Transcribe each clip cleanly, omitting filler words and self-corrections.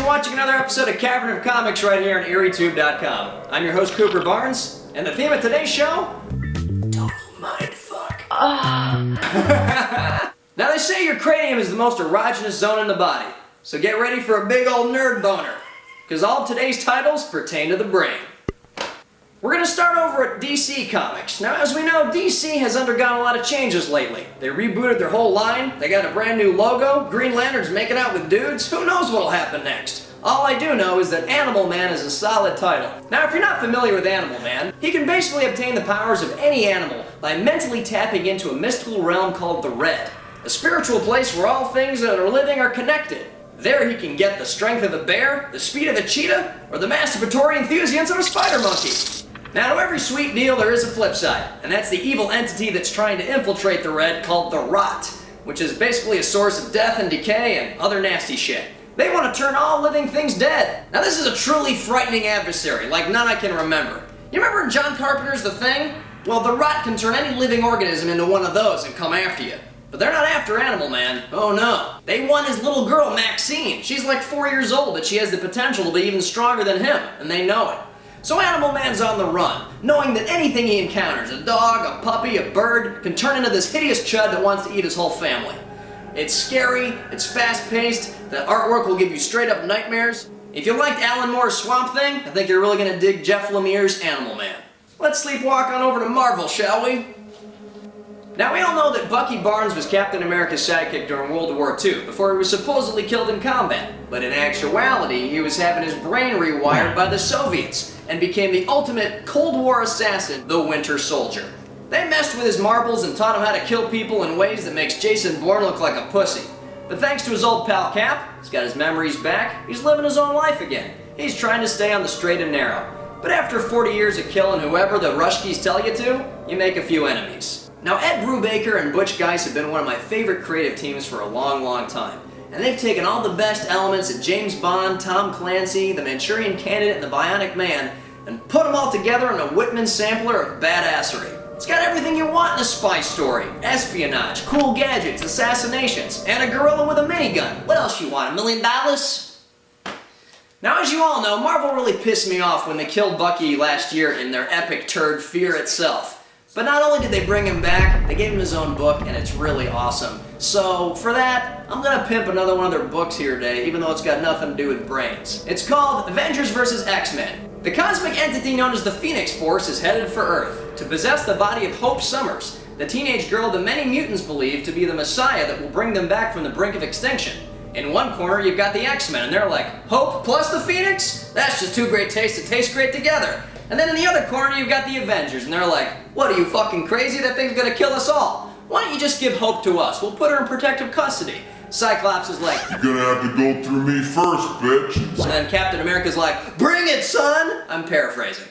for watching another episode of Cavern of Comics right here on eerieTube.com. I'm your host, Cooper Barnes, and the theme of today's show? Total mindfuck. Now they say your cranium is the most erogenous zone in the body, so get ready for a big old nerd boner, because all of today's titles pertain to the brain. We're going to start over at DC Comics. Now, as we know, DC has undergone a lot of changes lately. They rebooted their whole line, they got a brand new logo, Green Lantern's making out with dudes, who knows what'll happen next? All I do know is that Animal Man is a solid title. Now, if you're not familiar with Animal Man, he can basically obtain the powers of any animal by mentally tapping into a mystical realm called the Red, a spiritual place where all things that are living are connected. There he can get the strength of a bear, the speed of a cheetah, or the masturbatory enthusiasm of a spider monkey. Now, to every sweet deal, there is a flip side, and that's the evil entity that's trying to infiltrate the Red called the Rot, which is basically a source of death and decay and other nasty shit. They want to turn all living things dead. Now, this is a truly frightening adversary, like none I can remember. You remember John Carpenter's The Thing? Well, the Rot can turn any living organism into one of those and come after you. But they're not after Animal Man. Oh no. They want his little girl, Maxine. She's like 4 years old, but she has the potential to be even stronger than him, and they know it. So Animal Man's on the run, knowing that anything he encounters, a dog, a puppy, a bird, can turn into this hideous chud that wants to eat his whole family. It's scary, it's fast-paced, the artwork will give you straight-up nightmares. If you liked Alan Moore's Swamp Thing, I think you're really gonna dig Jeff Lemire's Animal Man. Let's sleepwalk on over to Marvel, shall we? Now, we all know that Bucky Barnes was Captain America's sidekick during World War II, before he was supposedly killed in combat. But in actuality, he was having his brain rewired by the Soviets, and became the ultimate Cold War assassin, the Winter Soldier. They messed with his marbles and taught him how to kill people in ways that makes Jason Bourne look like a pussy. But thanks to his old pal Cap, he's got his memories back, he's living his own life again. He's trying to stay on the straight and narrow. But after 40 years of killing whoever the Rushkies tell you to, you make a few enemies. Now, Ed Brubaker and Butch Guice have been one of my favorite creative teams for a long, long time. And they've taken all the best elements of James Bond, Tom Clancy, the Manchurian Candidate, and the Bionic Man, and put them all together in a Whitman sampler of badassery. It's got everything you want in a spy story. Espionage, cool gadgets, assassinations, and a gorilla with a minigun. What else you want, $1 million? Now, as you all know, Marvel really pissed me off when they killed Bucky last year in their epic turd Fear Itself. But not only did they bring him back, they gave him his own book, and it's really awesome. So, for that, I'm gonna pimp another one of their books here today, even though it's got nothing to do with brains. It's called Avengers vs. X-Men. The cosmic entity known as the Phoenix Force is headed for Earth to possess the body of Hope Summers, the teenage girl that many mutants believe to be the Messiah that will bring them back from the brink of extinction. In one corner, you've got the X-Men, and they're like, Hope plus the Phoenix? That's just two great tastes that taste great together. And then in the other corner, you've got the Avengers, and they're like, what are you fucking crazy? That thing's gonna kill us all. Why don't you just give Hope to us? We'll put her in protective custody. Cyclops is like, you're gonna have to go through me first, bitch. And then Captain America's like, bring it, son! I'm paraphrasing.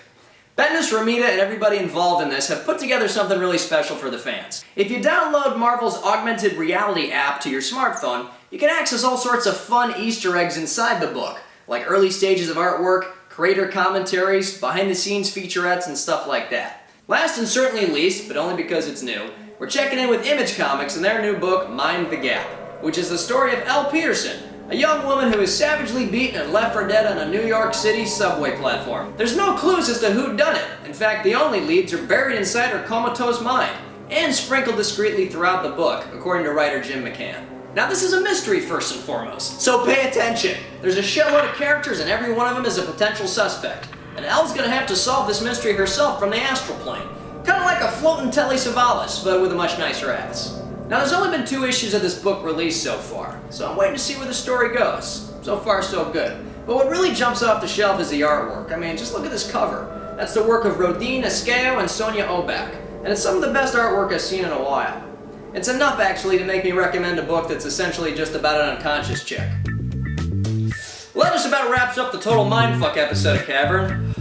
Bendis, Romita, and everybody involved in this have put together something really special for the fans. If you download Marvel's augmented reality app to your smartphone, you can access all sorts of fun Easter eggs inside the book, like early stages of artwork, creator commentaries, behind-the-scenes featurettes, and stuff like that. Last and certainly least, but only because it's new, we're checking in with Image Comics and their new book, Mind the Gap, which is the story of Elle Peterson, a young woman who is savagely beaten and left for dead on a New York City subway platform. There's no clues as to who done it. In fact, the only leads are buried inside her comatose mind, and sprinkled discreetly throughout the book, according to writer Jim McCann. Now, this is a mystery first and foremost, so pay attention. There's a shitload of characters and every one of them is a potential suspect. And Elle's gonna have to solve this mystery herself from the astral plane. Kinda like a floating Telly Savalas, but with a much nicer ass. Now, there's only been 2 issues of this book released so far, so I'm waiting to see where the story goes. So far, so good. But what really jumps off the shelf is the artwork. I mean, just look at this cover. That's the work of Rodin Esqueo and Sonia Obak, and it's some of the best artwork I've seen in a while. It's enough, actually, to make me recommend a book that's essentially just about an unconscious chick. Well, that just about wraps up the total mindfuck episode of Cavern.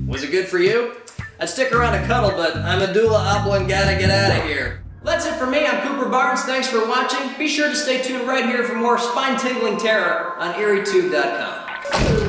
Was it good for you? I'd stick around to cuddle, but I'm medulla oblongata, get out of here. That's it for me. I'm Cooper Barnes. Thanks for watching. Be sure to stay tuned right here for more spine-tingling terror on eerieTube.com.